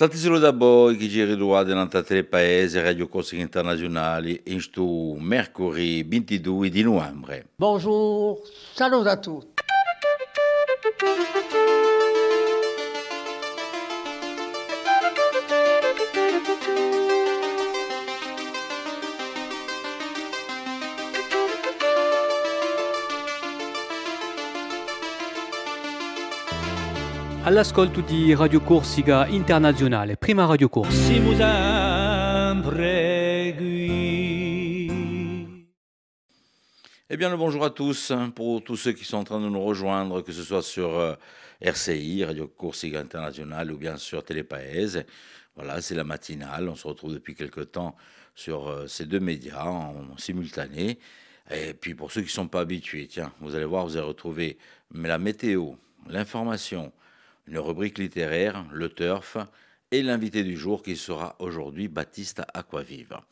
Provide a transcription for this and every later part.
Tanti saluti a voi che ci ritrovate in tre paesi, Radio Corsica Internazionale, in sto mercoledì 22 di novembre. Bonjour, salut à tous. All'ascolto di Radio Corsica Internazionale, prima Radio Corsica. Eh bien, le bonjour à tous, pour tous ceux qui sont en train de nous rejoindre, que ce soit sur RCI, Radio Corsica Internazionale, ou bien sur Télépaese. Voilà, c'est la matinale, on se retrouve depuis quelque temps sur ces deux médias en simultané. Et puis pour ceux qui ne sont pas habitués, tiens, vous allez voir, vous allez retrouver la météo, l'information, une rubrique littéraire, le turf et l'invité du jour qui sera aujourd'hui Baptiste Acquaviva.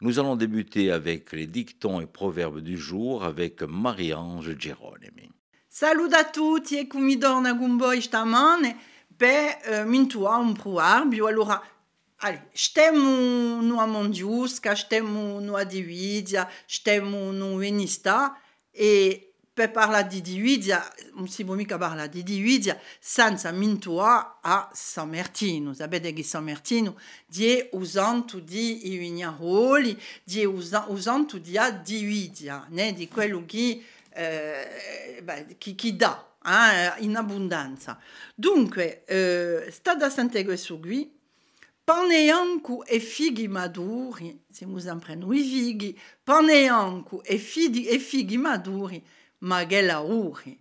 Nous allons débuter avec les dictons et proverbes du jour avec Marie-Ange Geronimi. Salut a tutti e come torna con voi stamane per mintua un proverbio. Allora, stiamo nua mondiusca, stiamo nua dividia, stiamo nua venista e per parlare di dividia, non si può mica parlare di dividia senza mintua a San Martino. Sapete che San Martino è usato di i vignaroli, è usato di a dividia, né? Di quello che dà in abbondanza. Dunque, state a sentire questo qui. Pane anco e fighi maduri, se mu prendono i fighi, pane anco e fighi maduri, ma che lauri.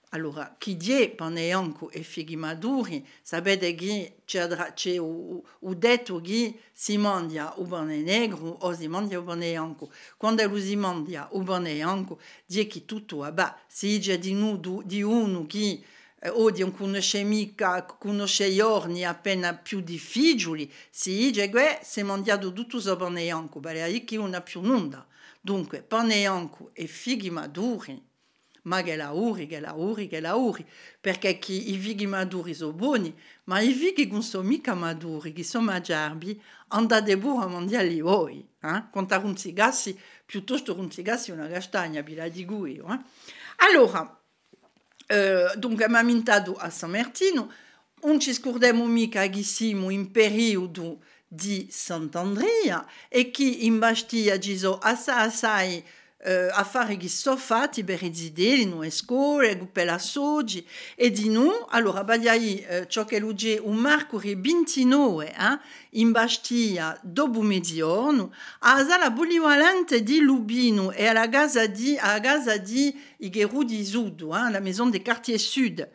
Allora, chi è pane anco e fighi maduri, sapete che c'è un detto che si mangia un pane negro o si mangia un pane anco. Quando lo si mangia un pane anco, dice che tutto va bene. Se c'è di uno che oggi non conosce mica, conosce gli orni appena più difficili, si dice che si è mangiato tutto il pane anco, perché che non ha più nulla. Dunque, pane anco e fighi maduri, ma che lauri, perché i fighi maduri sono buoni, ma i fighi non sono mica maduri, che sono mangiarbi, andate pure a mangiarli voi. Quando runzigassi, piuttosto runzigassi una castagna, vi la dico io. Allora, dunque abbiamo mintato a San Martino, non ci scordiamo mica che siamo in periodo di Sant'Andrea e che in Bastia ci sono assai affari che sono fatti per i zideli, noi scuole, per la soggi e di noi, allora bagliai ciò che è un mercoledì 29 in Bastia dopo mezzogiorno a sala polivalente di Lubino e alla casa di Igheru di Zudo, la maison des quartiers sud,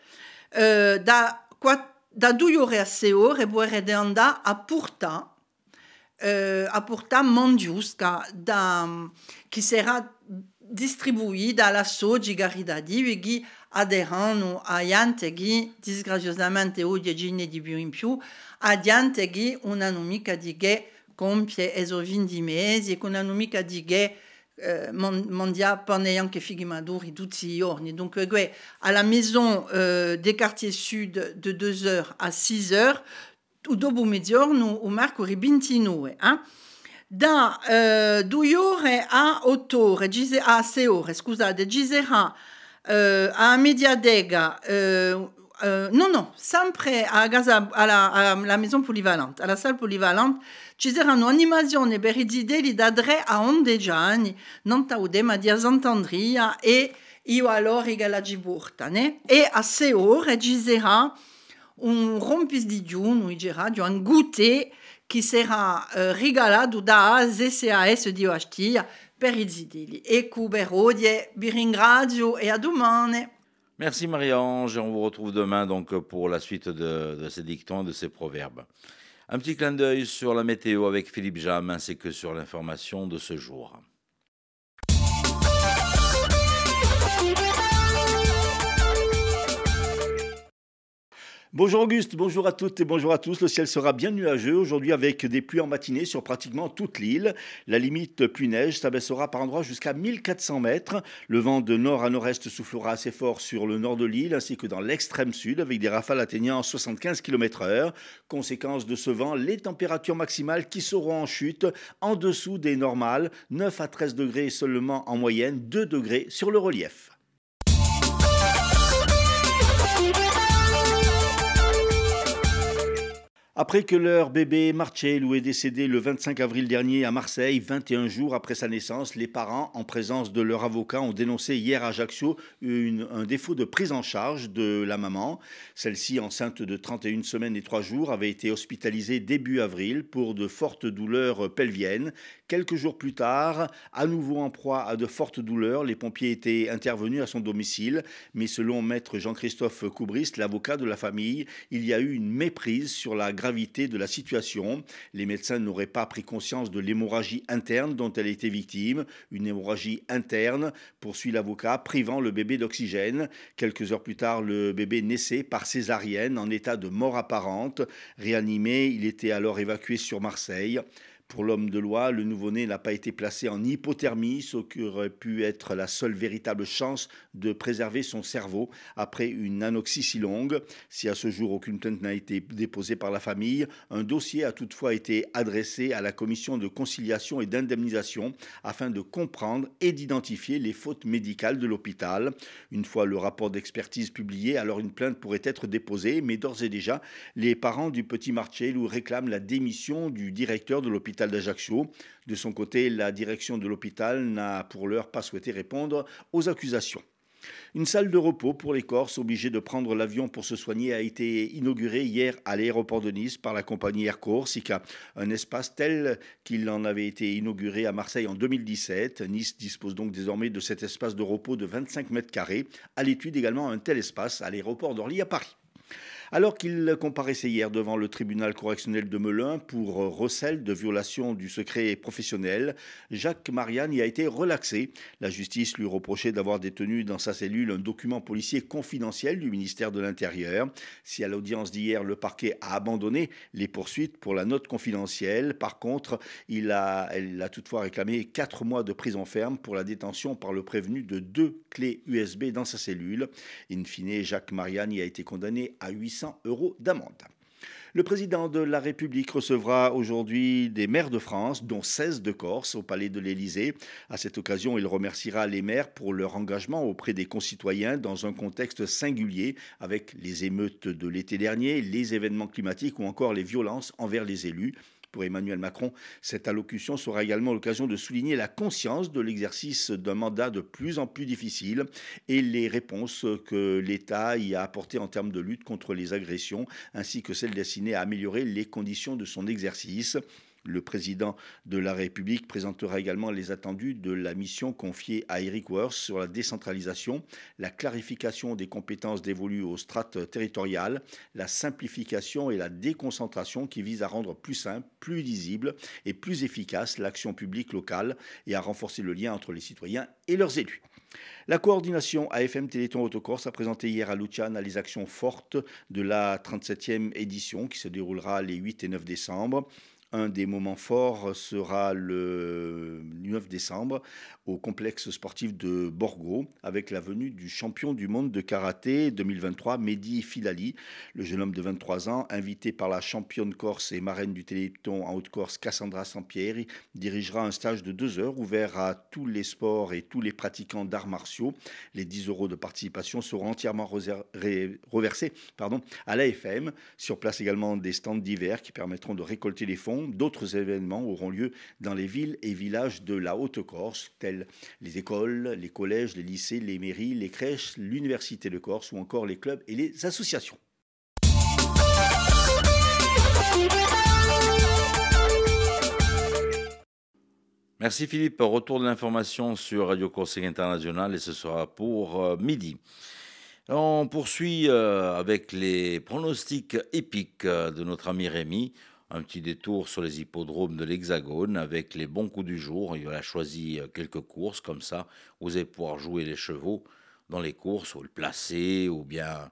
da 2 ore a 6 ore vorrei andare a portare mangiusca che sarà distribuita alla Soggi Garidadi che aderanno a gente che disgraziosamente oggi è di più in più, a gente che non hanno mica di che compie e so 20 mesi e che non hanno mica di che mangia pane anche fighi maduri tutti i giorni. Donc alla maison des quartiers sud de 2 heures à 6 heures dopo mezzogiorno o mercoledì 29, da 2 ore a 8 ore, a 6 ore, scusate, ci sarà a Mediadega, sempre a casa, alla maison polyvalente, alla salle polyvalente, ci saranno animazioni per i zideli da 3 a 11 anni, non taudema di Sant'Andrea e io allora che la giburta, né? E a 6 ore ci sarà un rompis di diuno, un goûter che sarà regalato da ZCAS di Bastia per i zidili. E Cuberodie, vi ringrazio e a domani. Merci Marie-Ange, on vous retrouve demain donc pour la suite de ces dictons, de ces proverbes. Un petit clin d'œil sur la météo avec Philippe Jam ainsi que sur l'information de ce jour. Bonjour Auguste, bonjour à toutes et bonjour à tous. Le ciel sera bien nuageux aujourd'hui avec des pluies en matinée sur pratiquement toute l'île. La limite pluie-neige s'abaissera par endroits jusqu'à 1400 mètres. Le vent de nord à nord-est soufflera assez fort sur le nord de l'île ainsi que dans l'extrême sud avec des rafales atteignant 75 km/h. Conséquence de ce vent, les températures maximales qui seront en chute en dessous des normales, 9 à 13 degrés seulement en moyenne, 2 degrés sur le relief. Après que leur bébé Marcelo est décédé le 25 avril dernier à Marseille, 21 jours après sa naissance, les parents, en présence de leur avocat, ont dénoncé hier à Ajaccio un défaut de prise en charge de la maman. Celle-ci, enceinte de 31 semaines et 3 jours, avait été hospitalisée début avril pour de fortes douleurs pelviennes. Quelques jours plus tard, à nouveau en proie à de fortes douleurs, les pompiers étaient intervenus à son domicile. Mais selon maître Jean-Christophe Coubris, l'avocat de la famille, il y a eu une méprise sur la gravité de la situation. Les médecins n'auraient pas pris conscience de l'hémorragie interne dont elle était victime. Une hémorragie interne, poursuit l'avocat, privant le bébé d'oxygène. Quelques heures plus tard, le bébé naissait par césarienne en état de mort apparente. Réanimé, il était alors évacué sur Marseille. Pour l'homme de loi, le nouveau-né n'a pas été placé en hypothermie, ce qui aurait pu être la seule véritable chance de préserver son cerveau après une anoxie si longue. Si à ce jour aucune plainte n'a été déposée par la famille, un dossier a toutefois été adressé à la commission de conciliation et d'indemnisation afin de comprendre et d'identifier les fautes médicales de l'hôpital. Une fois le rapport d'expertise publié, alors une plainte pourrait être déposée, mais d'ores et déjà, les parents du petit Marcelo réclament la démission du directeur de l'hôpital d'Ajaccio. De son côté, la direction de l'hôpital n'a pour l'heure pas souhaité répondre aux accusations. Une salle de repos pour les Corses obligés de prendre l'avion pour se soigner a été inaugurée hier à l'aéroport de Nice par la compagnie Air Corsica. Un espace tel qu'il en avait été inauguré à Marseille en 2017. Nice dispose donc désormais de cet espace de repos de 25 mètres carrés. À l'étude également un tel espace à l'aéroport d'Orly à Paris. Alors qu'il comparaissait hier devant le tribunal correctionnel de Melun pour recel de violation du secret professionnel, Jacques Mariani y a été relaxé. La justice lui reprochait d'avoir détenu dans sa cellule un document policier confidentiel du ministère de l'Intérieur. Si à l'audience d'hier, le parquet a abandonné les poursuites pour la note confidentielle, par contre, elle a toutefois réclamé 4 mois de prison ferme pour la détention par le prévenu de 2 clés USB dans sa cellule. In fine, Jacques Mariani a été condamné à 800 € d'amende. Le président de la République recevra aujourd'hui des maires de France, dont 16 de Corse, au palais de l'Élysée. À cette occasion, il remerciera les maires pour leur engagement auprès des concitoyens dans un contexte singulier, avec les émeutes de l'été dernier, les événements climatiques ou encore les violences envers les élus. Pour Emmanuel Macron, cette allocution sera également l'occasion de souligner la conscience de l'exercice d'un mandat de plus en plus difficile et les réponses que l'État y a apportées en termes de lutte contre les agressions, ainsi que celles destinées à améliorer les conditions de son exercice. Le président de la République présentera également les attendus de la mission confiée à Eric Woerth sur la décentralisation, la clarification des compétences dévolues aux strates territoriales, la simplification et la déconcentration qui visent à rendre plus simple, plus lisible et plus efficace l'action publique locale et à renforcer le lien entre les citoyens et leurs élus. La coordination AFM Téléthon Haute-Corse a présenté hier à Luciana les actions fortes de la 37e édition qui se déroulera les 8 et 9 décembre. Un des moments forts sera le 9 décembre au complexe sportif de Borgo avec la venue du champion du monde de karaté 2023, Mehdi Filali. Le jeune homme de 23 ans, invité par la championne corse et marraine du Téléthon en Haute-Corse, Cassandra Sampieri, dirigera un stage de 2 heures ouvert à tous les sports et tous les pratiquants d'arts martiaux. Les 10 € de participation seront entièrement reversés à l'AFM. Sur place également des stands divers qui permettront de récolter les fonds. D'autres événements auront lieu dans les villes et villages de la Haute-Corse, tels les écoles, les collèges, les lycées, les mairies, les crèches, l'université de Corse ou encore les clubs et les associations. Merci Philippe. Retour de l'information sur Radio Corsica International et ce sera pour midi. On poursuit avec les pronostics épiques de notre ami Rémi. Un petit détour sur les hippodromes de l'Hexagone avec les bons coups du jour. Il a choisi quelques courses comme ça. Vous allez pouvoir jouer les chevaux dans les courses ou le placer ou bien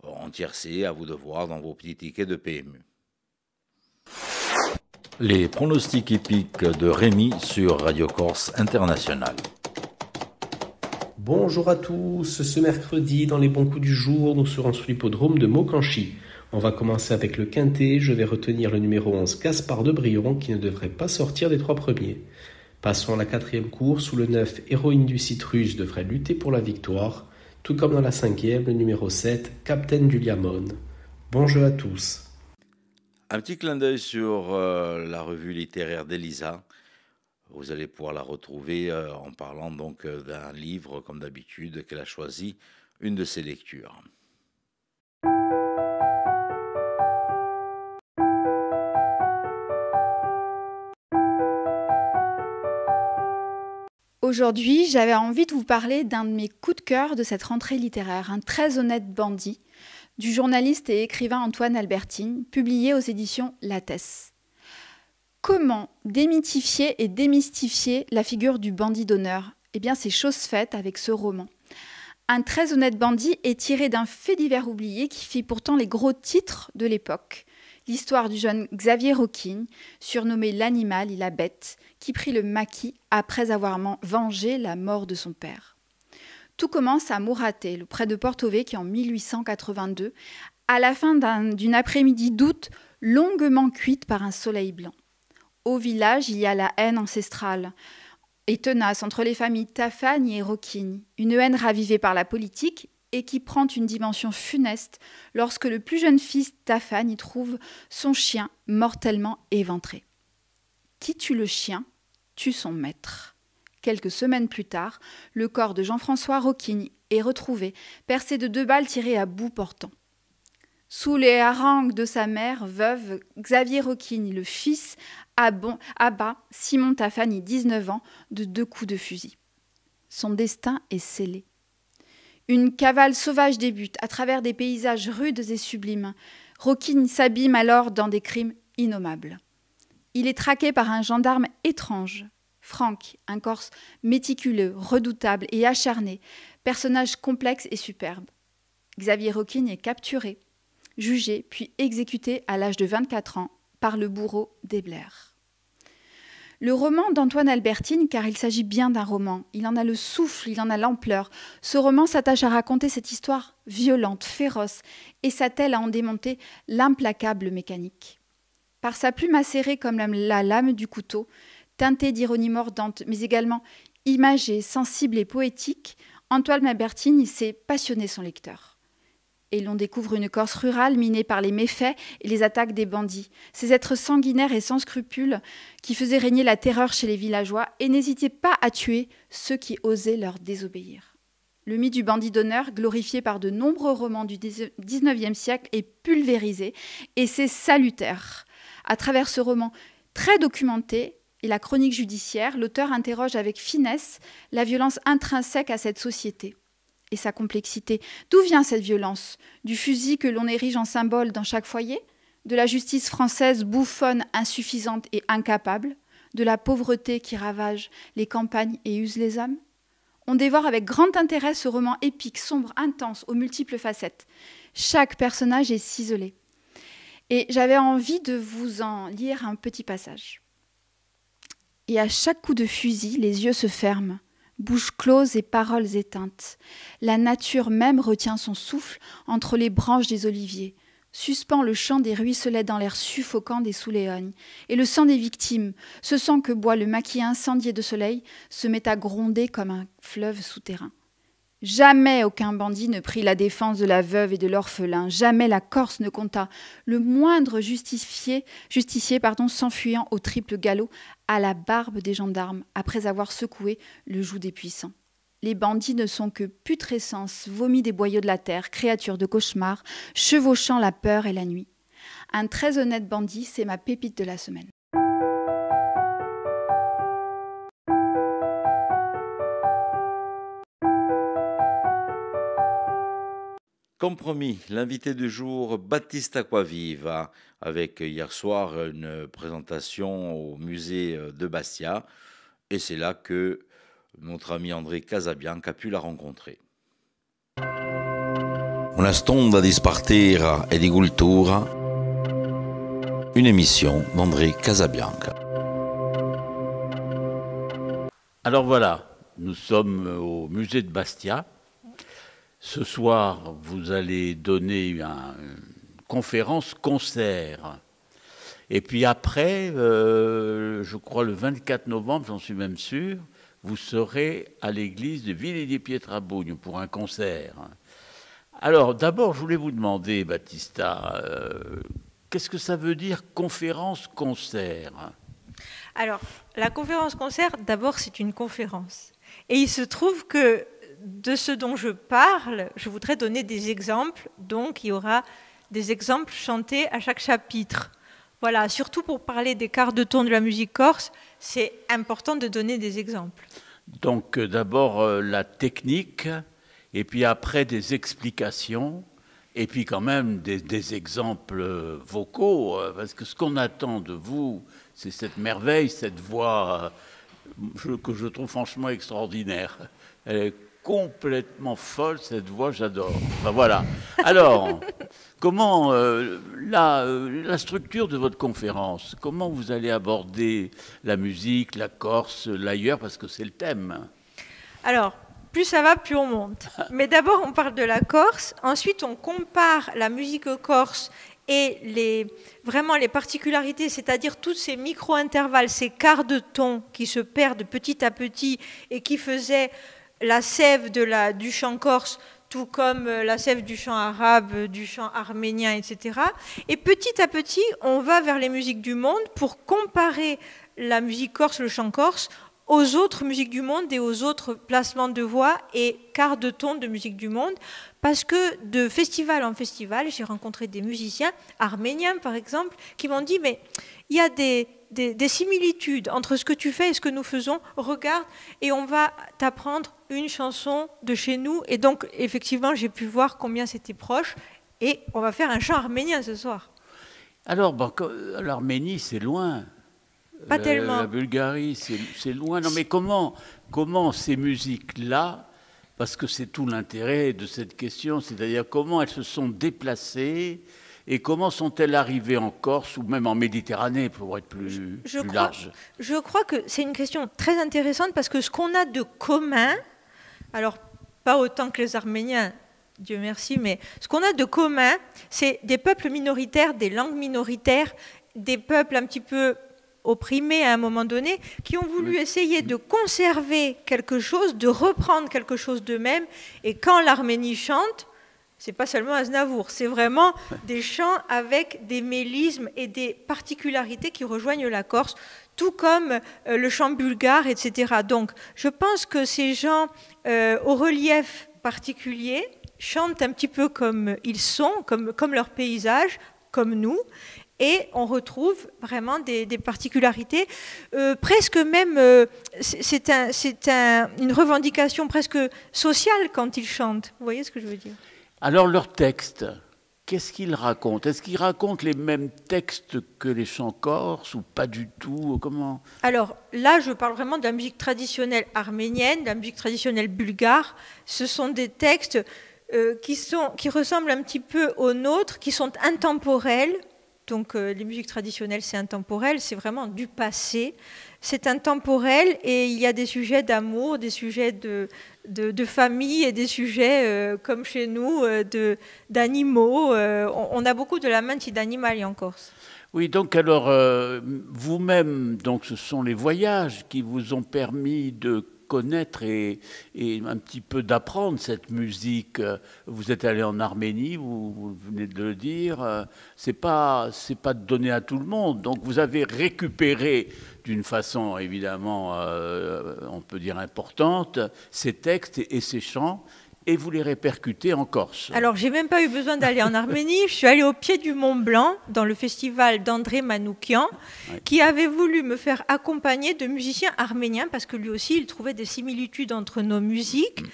en tiercé, à vous de voir dans vos petits tickets de PMU. Les pronostics hippiques de Rémi sur Radio Corse International. Bonjour à tous, ce mercredi dans les bons coups du jour, nous serons sur l'hippodrome de Mokanchy. On va commencer avec le quintet, je vais retenir le numéro 11 Gaspard de Brion qui ne devrait pas sortir des 3 premiers. Passons à la 4e course où le 9 Héroïne du Citrus devrait lutter pour la victoire, tout comme dans la 5e le numéro 7 Captain du Liamon. Bon jeu à tous. Un petit clin d'œil sur la revue littéraire d'Elisa. Vous allez pouvoir la retrouver en parlant donc d'un livre, comme d'habitude, qu'elle a choisi, une de ses lectures. Aujourd'hui, j'avais envie de vous parler d'un de mes coups de cœur de cette rentrée littéraire, Un très honnête bandit, du journaliste et écrivain Antoine Albertine, publié aux éditions Lattès. Comment démythifier et démystifier la figure du bandit d'honneur ? Eh bien, c'est chose faite avec ce roman. Un très honnête bandit est tiré d'un fait divers oublié qui fit pourtant les gros titres de l'époque. L'histoire du jeune Xavier Roquigne, surnommé l'animal et la bête, qui prit le maquis après avoir vengé la mort de son père. Tout commence à Mouratel, près de Porto-Vecchio en 1882, à la fin d'une après-midi d'août longuement cuite par un soleil blanc. Au village, il y a la haine ancestrale et tenace entre les familles Taffagne et Roquigne, une haine ravivée par la politique et qui prend une dimension funeste lorsque le plus jeune fils Taffagne y trouve son chien mortellement éventré. Qui tue le chien, tue son maître. Quelques semaines plus tard, le corps de Jean-François Roquigne est retrouvé, percé de 2 balles tirées à bout portant. Sous les harangues de sa mère, veuve, Xavier Roquigne, le fils, abat Simon Taffagne, 19 ans, de 2 coups de fusil. Son destin est scellé. Une cavale sauvage débute à travers des paysages rudes et sublimes. Roquigne s'abîme alors dans des crimes innommables. Il est traqué par un gendarme étrange, Franck, un Corse méticuleux, redoutable et acharné, personnage complexe et superbe. Xavier Roquigne est capturé, jugé puis exécuté à l'âge de 24 ans par le bourreau d'Ebler. Le roman d'Antoine Albertine, car il s'agit bien d'un roman, il en a le souffle, il en a l'ampleur. Ce roman s'attache à raconter cette histoire violente, féroce, et s'attelle à en démonter l'implacable mécanique. Par sa plume acérée comme la lame du couteau, teintée d'ironie mordante, mais également imagée, sensible et poétique, Antoine Albertine sait passionner son lecteur. Et l'on découvre une Corse rurale minée par les méfaits et les attaques des bandits, ces êtres sanguinaires et sans scrupules qui faisaient régner la terreur chez les villageois et n'hésitaient pas à tuer ceux qui osaient leur désobéir. Le mythe du bandit d'honneur, glorifié par de nombreux romans du XIXe siècle, est pulvérisé et c'est salutaire. À travers ce roman très documenté et la chronique judiciaire, l'auteur interroge avec finesse la violence intrinsèque à cette société et sa complexité. D'où vient cette violence ? Du fusil que l'on érige en symbole dans chaque foyer ? De la justice française bouffonne, insuffisante et incapable ? De la pauvreté qui ravage les campagnes et use les âmes ? On dévore avec grand intérêt ce roman épique, sombre, intense, aux multiples facettes. Chaque personnage est ciselé. Et j'avais envie de vous en lire un petit passage. Et à chaque coup de fusil, les yeux se ferment, bouche close et paroles éteintes. La nature même retient son souffle entre les branches des oliviers, suspend le chant des ruisselets dans l'air suffocant des Souléognes. Et le sang des victimes, ce sang que boit le maquis incendié de soleil, se met à gronder comme un fleuve souterrain. Jamais aucun bandit ne prit la défense de la veuve et de l'orphelin. Jamais la Corse ne compta le moindre justicier s'enfuyant au triple galop à la barbe des gendarmes après avoir secoué le joug des puissants. Les bandits ne sont que putrescence, vomis des boyaux de la terre, créatures de cauchemar, chevauchant la peur et la nuit. Un très honnête bandit, c'est ma pépite de la semaine. Comme promis, l'invité du jour, Baptiste Acquaviva, avec hier soir une présentation au musée de Bastia. Et c'est là notre ami André Casabianca a pu la rencontrer. Una stonda di spartira e di cultura, une émission d'André Casabianca. Alors voilà, nous sommes au musée de Bastia. Ce soir, vous allez donner une conférence-concert. Et puis après, je crois le 24 novembre, j'en suis même sûr, vous serez à l'église de Villers-di-Pietrabugno pour un concert. Alors d'abord, je voulais vous demander, Battista, qu'est-ce que ça veut dire conférence-concert? Alors, la conférence-concert, d'abord, c'est une conférence. Et il se trouve que de ce dont je parle, je voudrais donner des exemples. Donc, il y aura des exemples chantés à chaque chapitre. Voilà, surtout pour parler des quarts de ton de la musique corse, c'est important de donner des exemples. Donc, d'abord, la technique, et puis après, des explications, et puis quand même des exemples vocaux, parce que ce qu'on attend de vous, c'est cette merveille, cette voix que je trouve franchement extraordinaire. Elle est complètement folle, cette voix, j'adore. Enfin, voilà. Alors, comment, la structure de votre conférence, comment vous allez aborder la musique, la Corse, l'ailleurs, parce que c'est le thème? Alors, plus ça va, plus on monte. Mais d'abord, on parle de la Corse. Ensuite, on compare la musique corse et vraiment les particularités, c'est-à-dire tous ces micro-intervalles, ces quarts de ton qui se perdent petit à petit et qui faisaient la sève du chant corse, tout comme la sève du chant arabe, du chant arménien, etc. Et petit à petit, on va vers les musiques du monde pour comparer la musique corse, le chant corse, aux autres musiques du monde et aux autres placements de voix et quarts de ton de musique du monde. Parce que de festival en festival, j'ai rencontré des musiciens arméniens, par exemple, qui m'ont dit « mais il y a des similitudes entre ce que tu fais et ce que nous faisons. Regarde, et on va t'apprendre une chanson de chez nous. » Et donc, effectivement, j'ai pu voir combien c'était proche. Et on va faire un chant arménien ce soir. Alors, l'Arménie, c'est loin. Pas tellement. La Bulgarie, c'est loin. Non, mais comment ces musiques-là, parce que c'est tout l'intérêt de cette question, c'est-à-dire comment elles se sont déplacées et comment sont-elles arrivées en Corse ou même en Méditerranée, pour être plus large? Je crois que c'est une question très intéressante parce que ce qu'on a de commun, alors pas autant que les Arméniens, Dieu merci, mais ce qu'on a de commun, c'est des peuples minoritaires, des langues minoritaires, des peuples un petit peu opprimés à un moment donné, qui ont voulu essayer de conserver quelque chose, de reprendre quelque chose d'eux-mêmes. Et quand l'Arménie chante, c'est pas seulement Aznavour, c'est vraiment des chants avec des mélismes et des particularités qui rejoignent la Corse, tout comme le chant bulgare, etc. Donc, je pense que ces gens au relief particulier chantent un petit peu comme ils sont, comme leur paysage, comme nous. Et on retrouve vraiment des particularités, presque même, c'est une revendication presque sociale quand ils chantent. Vous voyez ce que je veux dire? Alors leur texte, qu'est-ce qu'ils racontent? Est-ce qu'ils racontent les mêmes textes que les chants corses ou pas du tout? Comment? Alors là, je parle vraiment de la musique traditionnelle arménienne, de la musique traditionnelle bulgare. Ce sont des textes qui ressemblent un petit peu aux nôtres, qui sont intemporels. Donc les musiques traditionnelles, c'est intemporel, c'est vraiment du passé. C'est intemporel et il y a des sujets d'amour, des sujets de famille et des sujets, comme chez nous, d'animaux. On a beaucoup de la manti d'animali en Corse. Oui, donc alors, vous-même, donc ce sont les voyages qui vous ont permis de connaître et un petit peu d'apprendre cette musique. Vous êtes allé en Arménie, vous venez de le dire, c'est pas donné à tout le monde. Donc vous avez récupéré d'une façon évidemment, on peut dire importante, ces textes et ces chants, et vous les répercutez en Corse. Alors, j'ai même pas eu besoin d'aller en Arménie. Je suis allée au pied du Mont Blanc, dans le festival d'André Manoukian, qui avait voulu me faire accompagner de musiciens arméniens, parce que lui aussi, il trouvait des similitudes entre nos musiques.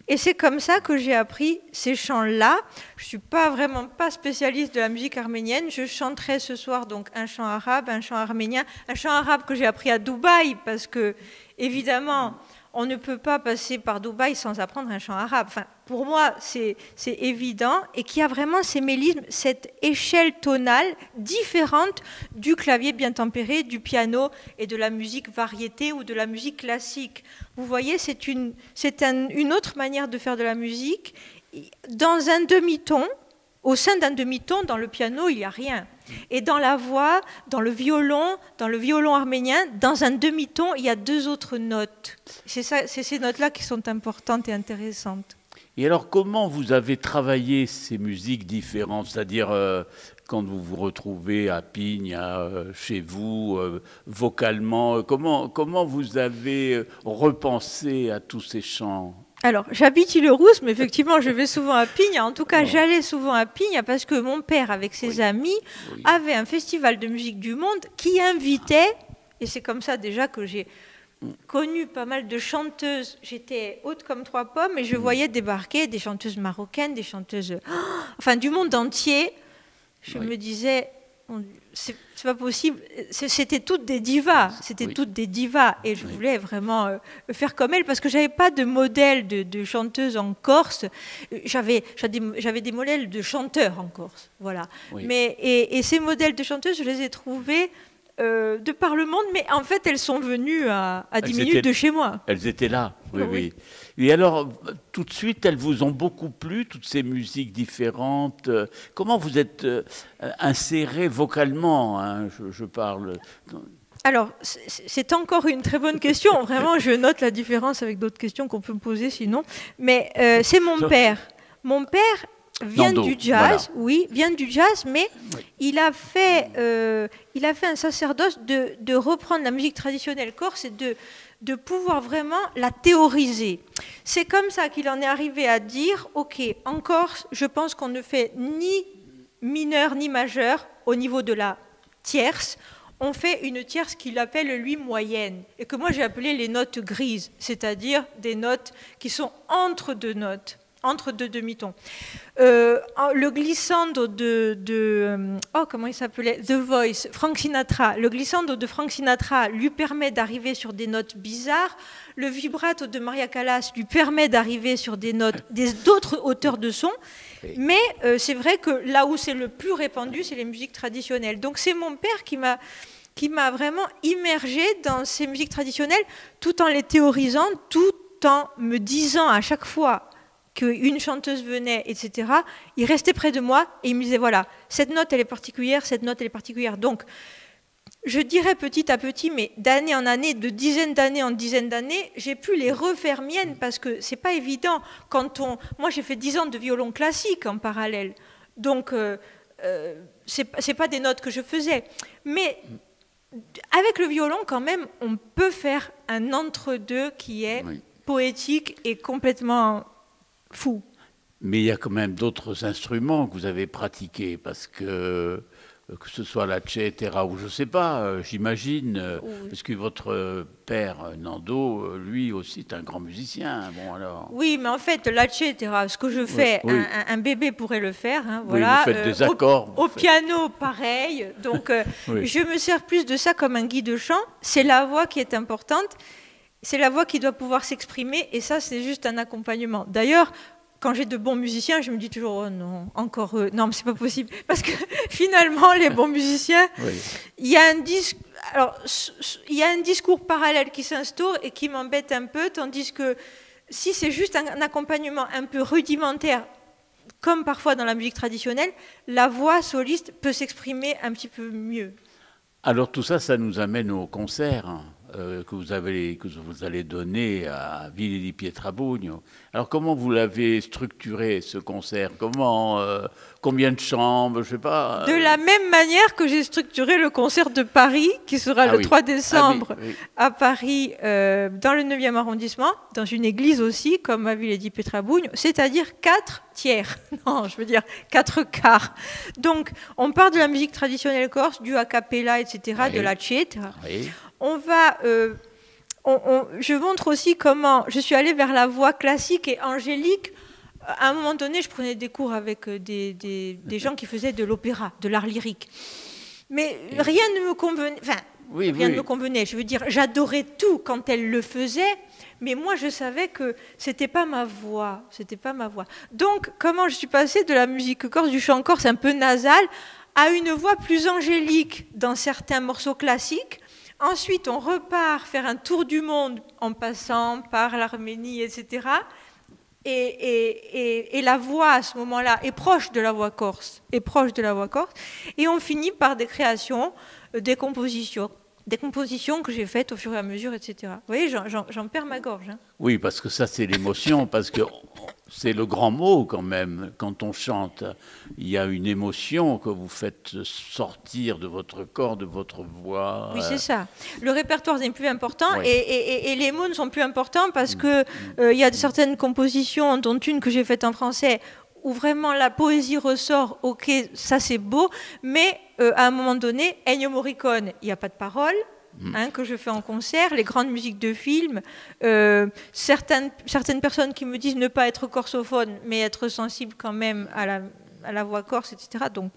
Et c'est comme ça que j'ai appris ces chants-là. Je suis vraiment pas spécialiste de la musique arménienne. Je chanterai ce soir donc un chant arabe, un chant arménien, un chant arabe que j'ai appris à Dubaï, parce que, évidemment, on ne peut pas passer par Dubaï sans apprendre un chant arabe. Enfin, pour moi, c'est évident, et qu'il y a vraiment ces mélismes, cette échelle tonale différente du clavier bien tempéré, du piano et de la musique variété ou de la musique classique. Vous voyez, c'est une autre manière de faire de la musique. Dans un demi-ton, au sein d'un demi-ton, dans le piano, il n'y a rien. Et dans la voix, dans le violon arménien, dans un demi-ton, il y a 2 autres notes. C'est ces notes-là qui sont importantes et intéressantes. Et alors, comment vous avez travaillé ces musiques différentes? C'est-à-dire, quand vous vous retrouvez à Pigne, chez vous, vocalement, comment vous avez repensé à tous ces chants? Alors, j'habite Île-Rousse, mais effectivement, je vais souvent à Pigne. En tout cas, j'allais souvent à Pigne parce que mon père, avec ses amis, avait un festival de musique du monde qui invitait, et c'est comme ça déjà que j'ai connu pas mal de chanteuses. J'étais haute comme 3 pommes et je voyais débarquer des chanteuses marocaines, des chanteuses enfin du monde entier. Je me disais, c'est pas possible. C'était toutes des divas. Toutes des divas. Et je voulais vraiment faire comme elles parce que j'avais pas de modèle de chanteuse en Corse. J'avais des modèles de chanteurs en Corse. Voilà. Mais, et ces modèles de chanteuses, je les ai trouvés de par le monde, mais en fait, elles sont venues à 10 minutes de chez moi. Elles étaient là, oui. Et alors, tout de suite, elles vous ont beaucoup plu, toutes ces musiques différentes. Comment vous êtes inséré vocalement, hein, je parle. Alors, c'est encore une très bonne question. Vraiment, je note la différence avec d'autres questions qu'on peut me poser sinon. Mais c'est mon père. Mon père vient du jazz, vient du jazz, mais il a fait un sacerdoce de reprendre la musique traditionnelle corse et de pouvoir vraiment la théoriser. C'est comme ça qu'il en est arrivé à dire, ok, en Corse, je pense qu'on ne fait ni mineur ni majeur au niveau de la tierce. On fait une tierce qu'il appelle, lui, moyenne, et que moi j'ai appelé les notes grises, c'est-à-dire des notes qui sont entre 2 notes. Entre 2 demi-tons. Le glissando comment il s'appelait? The Voice, Frank Sinatra. Le glissando de Frank Sinatra lui permet d'arriver sur des notes bizarres. Le vibrato de Maria Callas lui permet d'arriver sur des notes, d'autres hauteurs de son. Mais c'est vrai que là où c'est le plus répandu, c'est les musiques traditionnelles. Donc c'est mon père qui m'a vraiment immergée dans ces musiques traditionnelles, tout en les théorisant, tout en me disant à chaque fois qu'une chanteuse venait, etc., il restait près de moi et il me disait, voilà, cette note, elle est particulière, cette note, elle est particulière. Donc, je dirais petit à petit, mais d'année en année, de dizaine d'années en dizaine d'années, j'ai pu les refaire miennes parce que c'est pas évident. Moi, j'ai fait 10 ans de violon classique en parallèle. Donc, c'est pas des notes que je faisais. Mais avec le violon, quand même, on peut faire un entre-deux qui est poétique et complètement fou. Mais il y a quand même d'autres instruments que vous avez pratiqués, parce que ce soit la cetera ou je ne sais pas, j'imagine, parce que votre père, Nando, lui aussi est un grand musicien. Bon, alors... Oui, mais en fait, la cetera, ce que je fais, un bébé pourrait le faire. Hein, voilà. Vous faites des accords. Au piano, pareil. Donc, je me sers plus de ça comme un guide de chant. C'est la voix qui est importante. C'est la voix qui doit pouvoir s'exprimer, et ça, c'est juste un accompagnement. D'ailleurs, quand j'ai de bons musiciens, je me dis toujours, oh non, encore eux. Non, mais c'est pas possible. Parce que finalement, les bons musiciens, il y a un discours parallèle qui s'instaure et qui m'embête un peu, tandis que si c'est juste un accompagnement un peu rudimentaire, comme parfois dans la musique traditionnelle, la voix soliste peut s'exprimer un petit peu mieux. Alors tout ça, ça nous amène au concert que vous allez donner à Ville di Pietrabugno. Alors comment vous l'avez structuré, ce concert? Combien de chambres? Je sais pas. De la même manière que j'ai structuré le concert de Paris, qui sera le 3 décembre à Paris, dans le 9e arrondissement, dans une église aussi, comme à Ville di Pietrabugno, c'est-à-dire 4 tiers. Non, je veux dire 4 quarts. Donc, on part de la musique traditionnelle corse, du a cappella, etc., de la cetera. On va... je montre aussi comment je suis allée vers la voix classique et angélique. À un moment donné, je prenais des cours avec des gens qui faisaient de l'opéra, de l'art lyrique. Mais rien ne me convenait. Enfin, Oui, rien oui. ne me convenait. Je veux dire, j'adorais tout quand elle le faisait, mais moi, je savais que c'était pas ma voix. C'était pas ma voix. Donc, comment je suis passée de la musique corse, du chant corse un peu nasal, à une voix plus angélique dans certains morceaux classiques. Ensuite, on repart faire un tour du monde en passant par l'Arménie, etc. Et la voix, à ce moment-là, est proche de la voix corse. Et on finit par des créations, des compositions que j'ai faites au fur et à mesure, etc. Vous voyez, j'en perds ma gorge. Hein. Oui, parce que ça, c'est l'émotion, parce que c'est le grand mot quand même. Quand on chante, il y a une émotion que vous faites sortir de votre corps, de votre voix. Oui, c'est ça. Le répertoire n'est plus important Oui. et les mots ne sont plus importants parce que il y a certaines compositions, dont une que j'ai faite en français, où vraiment la poésie ressort, ok, ça c'est beau, mais à un moment donné, Ennio Morricone, il n'y a pas de paroles, que je fais en concert, les grandes musiques de films, certaines personnes qui me disent ne pas être corsophone, mais être sensible quand même à la voix corse, etc. Donc,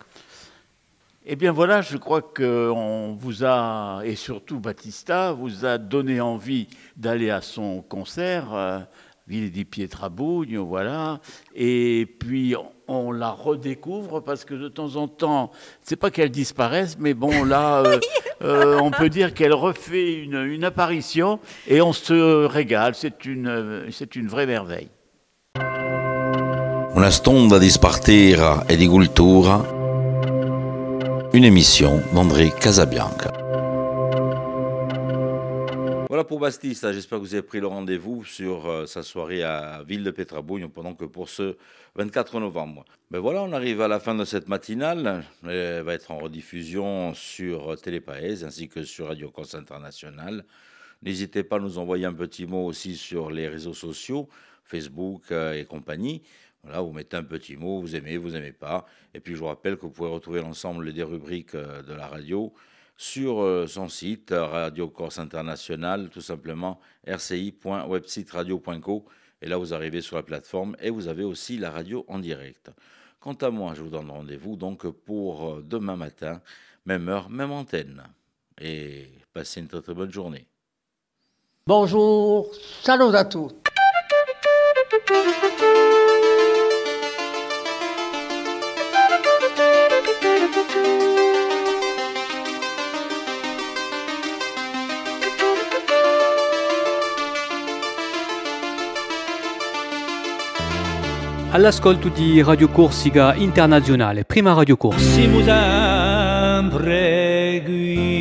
Eh bien voilà, je crois qu'on vous a, et surtout Battista, vous a donné envie d'aller à son concert, Ville di Pietrabugno, voilà. Et puis on la redécouvre parce que de temps en temps, c'est pas qu'elle disparaisse, mais bon là, on peut dire qu'elle refait une apparition et on se régale. C'est une vraie merveille. Una stonda di spartera e di cultura, une émission d'André Casabianca. Voilà pour Battista, j'espère que vous avez pris le rendez-vous sur sa soirée à Ville de Pietrabugno pendant que pour ce 24 novembre. Ben voilà, on arrive à la fin de cette matinale. Elle va être en rediffusion sur Télépaèse ainsi que sur Radio Corse International. N'hésitez pas à nous envoyer un petit mot aussi sur les réseaux sociaux, Facebook et compagnie. Voilà, vous mettez un petit mot, vous aimez pas. Et puis je vous rappelle que vous pouvez retrouver l'ensemble des rubriques de la radio sur son site Radio Corse International, tout simplement rci.websiteradio.co. Et là, vous arrivez sur la plateforme et vous avez aussi la radio en direct. Quant à moi, je vous donne rendez-vous donc pour demain matin, même heure, même antenne. Et passez une très très bonne journée. Bonjour, salut à tous. All'ascolto di Radio Corsica Internazionale, prima Radio Corsa. Siamo sempre qui.